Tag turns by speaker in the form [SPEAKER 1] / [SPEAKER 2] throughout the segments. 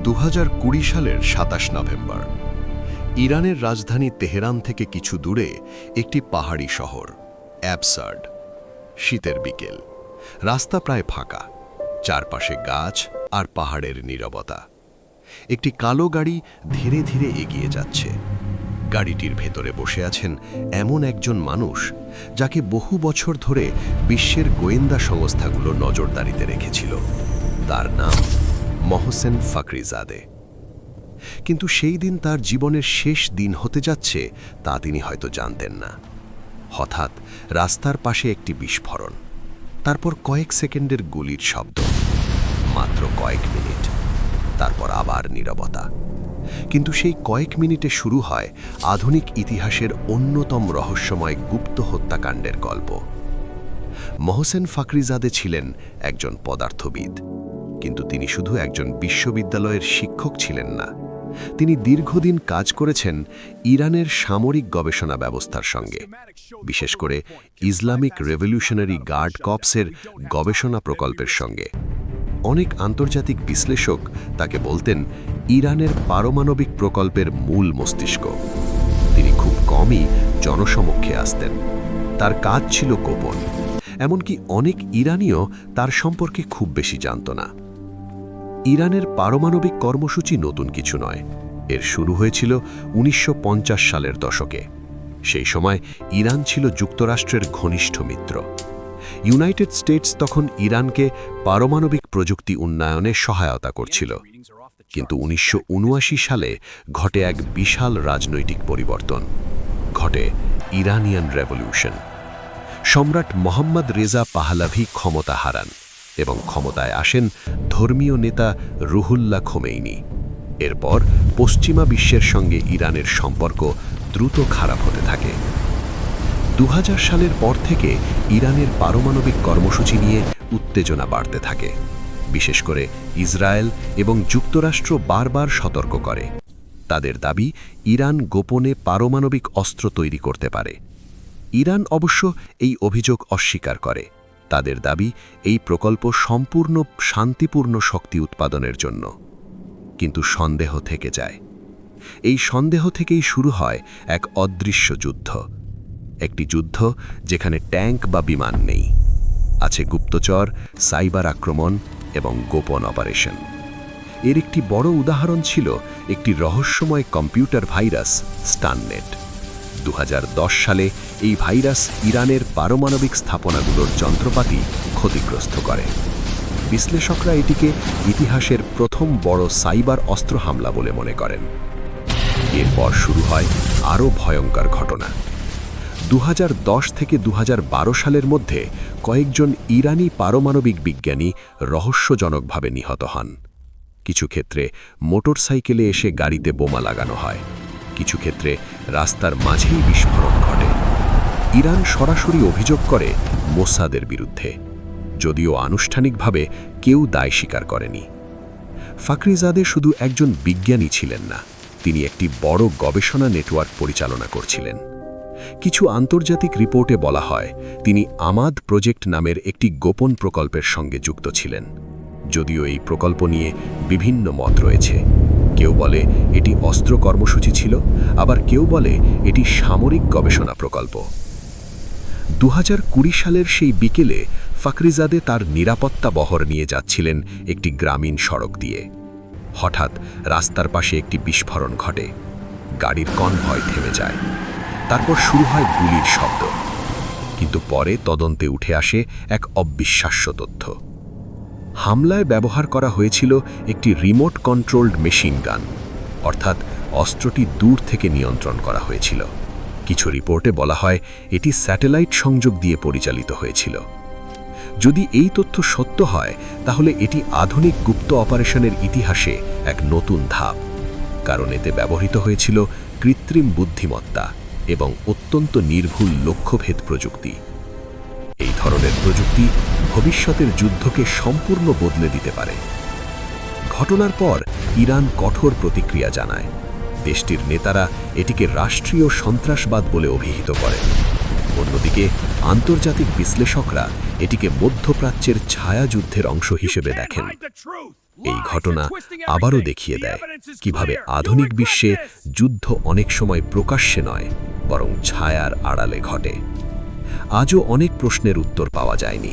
[SPEAKER 1] 2020 সালের 27 নভেম্বর ইরানের রাজধানী তেহরান থেকে কিছু দূরে একটি পাহাড়ি শহর অ্যাবসার্ড। শীতের বিকেল, রাস্তা প্রায় ফাঁকা, চারপাশে গাছ আর পাহাড়ের নীরবতা। একটি কালো গাড়ি ধীরে ধীরে এগিয়ে যাচ্ছে। গাড়িটির ভেতরে বসে আছেন এমন একজন মানুষ যাকে বহু বছর ধরে বিশ্বের গোয়েন্দা সংস্থাগুলো নজরদারিতে রেখেছিল। তার নাম মহসেন ফাকরিজাদে। কিন্তু সেই দিন তার জীবনের শেষ দিন হতে যাচ্ছে তা তিনি হয়তো জানতেন না। হঠাৎ রাস্তার পাশে একটি বিস্ফোরণ, তারপর কয়েক সেকেন্ডের গুলির শব্দ, মাত্র কয়েক মিনিট, তারপর আবার নীরবতা। কিন্তু সেই কয়েক মিনিটে শুরু হয় আধুনিক ইতিহাসের অন্যতম রহস্যময় গুপ্ত হত্যাকাণ্ডের গল্প। মহসেন ফাকরিজাদে ছিলেন একজন পদার্থবিদ, কিন্তু তিনি শুধু একজন বিশ্ববিদ্যালয়ের শিক্ষক ছিলেন না। তিনি দীর্ঘদিন কাজ করেছেন ইরানের সামরিক গবেষণা ব্যবস্থার সঙ্গে, বিশেষ করে ইসলামিক রেভলিউশনারি গার্ড কর্পসের গবেষণা প্রকল্পের সঙ্গে। অনেক আন্তর্জাতিক বিশ্লেষক তাকে বলতেন ইরানের পারমাণবিক প্রকল্পের মূল মস্তিষ্ক। তিনি খুব কমই জনসমক্ষে আসতেন, তার কাজ ছিল গোপন, এমনকি অনেক ইরানিও তার সম্পর্কে খুব বেশি জানত না। ইরানের পারমাণবিক কর্মসূচি নতুন কিছু নয়, এর শুরু হয়েছিল 1950 সালের দশকে। সেই সময় ইরান ছিল যুক্তরাষ্ট্রের ঘনিষ্ঠ মিত্র। ইউনাইটেড স্টেটস তখন ইরানকে পারমাণবিক প্রযুক্তি উন্নয়নে সহায়তা করছিল। কিন্তু 1979 সালে ঘটে এক বিশাল রাজনৈতিক পরিবর্তন, ঘটে ইরানিয়ান রেভলিউশন। সম্রাট মোহাম্মদ রেজা পাহলাভি ক্ষমতা হারান এবং ক্ষমতায় আসেন ধর্মীয় নেতা রুহুল্লাহ খোমেইনি। এরপর পশ্চিমা বিশ্বের সঙ্গে ইরানের সম্পর্ক দ্রুত খারাপ হতে থাকে। 2000 সালের পর থেকে ইরানের পারমাণবিক কর্মসূচি নিয়ে উত্তেজনা বাড়তে থাকে। বিশেষ করে ইসরায়েল এবং যুক্তরাষ্ট্র বারবার সতর্ক করে। তাদের দাবি ইরান গোপনে পারমাণবিক অস্ত্র তৈরি করতে পারে। ইরান অবশ্য এই অভিযোগ অস্বীকার করে। তাদের দাবি এই প্রকল্প সম্পূর্ণ শান্তিপূর্ণ শক্তি উৎপাদনের জন্য। কিন্তু সন্দেহ থেকে যায়। এই সন্দেহ থেকেই শুরু হয় এক অদৃশ্য যুদ্ধ, একটি যুদ্ধ যেখানে ট্যাঙ্ক বা বিমান নেই, আছে গুপ্তচর, সাইবার আক্রমণ এবং গোপন অপারেশন। এর একটি বড় উদাহরণ ছিল একটি রহস্যময় কম্পিউটার ভাইরাস স্টারনেট। 2010 সালে এই ভাইরাস ইরানের পারমাণবিক স্থাপনাগুলোর যন্ত্রপাতি ক্ষতিগ্রস্ত করে। বিশ্লেষকরা এটিকে ইতিহাসের প্রথম বড় সাইবার অস্ত্র হামলা বলে মনে করেন। এরপর শুরু হয় আরও ভয়ঙ্কর ঘটনা। 2010 থেকে 2012 সালের মধ্যে কয়েকজন ইরানি পারমাণবিক বিজ্ঞানী রহস্যজনকভাবে নিহত হন। কিছু ক্ষেত্রে মোটরসাইকেলে এসে গাড়িতে বোমা লাগানো হয়, কিছু ক্ষেত্রে রাস্তার মাঝেই বিস্ফোরণ ঘটে। ইরান সরাসরি অভিযোগ করে মোসাদের বিরুদ্ধে, যদিও আনুষ্ঠানিকভাবে কেউ দায় স্বীকার করেনি। ফাকরিজাদে শুধু একজন বিজ্ঞানী ছিলেন না, তিনি একটি বড় গবেষণা নেটওয়ার্ক পরিচালনা করছিলেন। কিছু আন্তর্জাতিক রিপোর্টে বলা হয় তিনি আমাদ প্রজেক্ট নামের একটি গোপন প্রকল্পের সঙ্গে যুক্ত ছিলেন। যদিও এই প্রকল্প নিয়ে বিভিন্ন মত রয়েছে। কেউ বলে এটি অস্ত্র কর্মসূচি ছিল, আবার কেউ বলে এটি সামরিক গবেষণা প্রকল্প। 2020 সালের সেই বিকেলে ফাকরিজাদে তার নিরাপত্তা বহর নিয়ে যাচ্ছিলেন একটি গ্রামীণ সড়ক দিয়ে। হঠাৎ রাস্তার পাশে একটি বিস্ফোরণ ঘটে, গাড়ির কনভয় থেমে যায়, তারপর শুরু হয় গুলির শব্দ। কিন্তু পরে তদন্তে উঠে আসে এক অবিশ্বাস্য তথ্য। হামলায় ব্যবহার করা হয়েছিল একটি রিমোট কন্ট্রোলড মেশিন গান, অর্থাৎ অস্ত্রটি দূর থেকে নিয়ন্ত্রণ করা হয়েছিল। কিছু রিপোর্টে বলা হয় এটি স্যাটেলাইট সংযোগ দিয়ে পরিচালিত হয়েছিল। যদি এই তথ্য সত্য হয়, তাহলে এটি আধুনিক গুপ্ত অপারেশনের ইতিহাসে এক নতুন ধাপ, কারণ এতে ব্যবহৃত হয়েছিল কৃত্রিম বুদ্ধিমত্তা এবং অত্যন্ত নির্ভুল লক্ষ্যভেদ প্রযুক্তি। এই ধরনের প্রযুক্তি ভবিষ্যতের যুদ্ধকে সম্পূর্ণ বদলে দিতে পারে। ঘটনার পর ইরান কঠোর প্রতিক্রিয়া জানায়। দেশটির নেতারা এটিকে রাষ্ট্রীয় সন্ত্রাসবাদ বলে অভিহিত করেন। অন্যদিকে আন্তর্জাতিক বিশ্লেষকরা এটিকে মধ্যপ্রাচ্যের ছায়াযুদ্ধের অংশ হিসেবে দেখেন। এই ঘটনা আবারও দেখিয়ে দেয় কিভাবে আধুনিক বিশ্বে যুদ্ধ অনেক সময় প্রকাশ্যে নয় বরং ছায়ার আড়ালে ঘটে। আজও অনেক প্রশ্নের উত্তর পাওয়া যায়নি।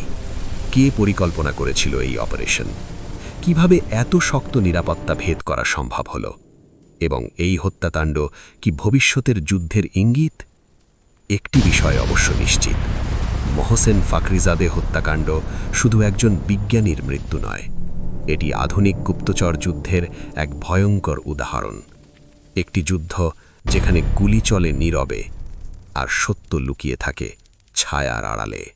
[SPEAKER 1] কে পরিকল্পনা করেছিল এই অপারেশন? কিভাবে এত শক্ত নিরাপত্তা ভেদ করা সম্ভব হলো? এবং এই হত্যাকাণ্ড কি ভবিষ্যতের যুদ্ধের ইঙ্গিত? একটি বিষয় অবশ্য নিশ্চিত, মহসেন ফাকরিজাদে হত্যাকাণ্ড শুধু একজন বিজ্ঞানীর মৃত্যু নয়, এটি আধুনিক গুপ্তচর যুদ্ধের এক ভয়ঙ্কর উদাহরণ। একটি যুদ্ধ যেখানে গুলি চলে নীরবে আর সত্য লুকিয়ে থাকে ছায়ার আড়ালে।